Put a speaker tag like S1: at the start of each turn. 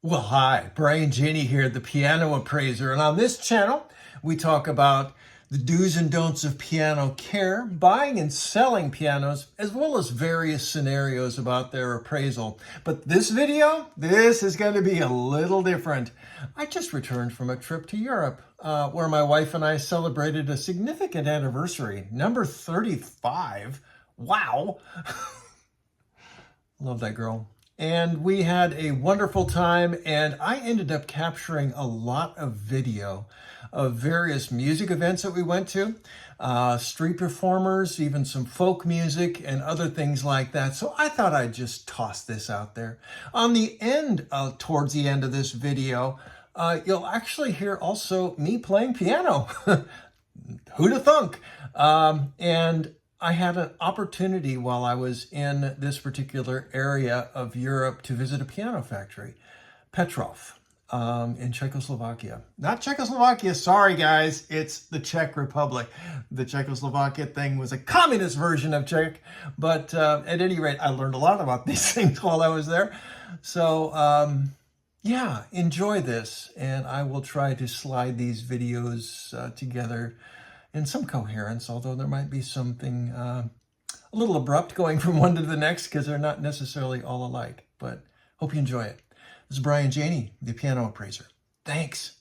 S1: Well, hi, Brian Janey here, the piano appraiser, and on this channel, we talk about the do's and don'ts of piano care, buying and selling pianos, as well as various scenarios about their appraisal. But this video, this is going to be a little different. I just returned from a trip to Europe, where my wife and I celebrated a significant anniversary, number 35. Wow. Love that girl. And we had a wonderful time, and I ended up capturing a lot of video of various music events that we went to, street performers, even some folk music and other things like that. So I thought I'd just toss this out there. On the end, towards the end of this video, you'll actually hear also me playing piano. Who'da thunk? And I had an opportunity while I was in this particular area of Europe to visit a piano factory, Petrov, in Czechoslovakia. Not Czechoslovakia, sorry guys, it's the Czech Republic. The Czechoslovakia thing was a communist version of Czech, but at any rate, I learned a lot about these things while I was there. So yeah, enjoy this, and I will try to slide these videos together in some coherence, although there might be something a little abrupt going from one to the next because they're not necessarily all alike. But hope you enjoy it. This is Brian Janey, the piano appraiser. Thanks.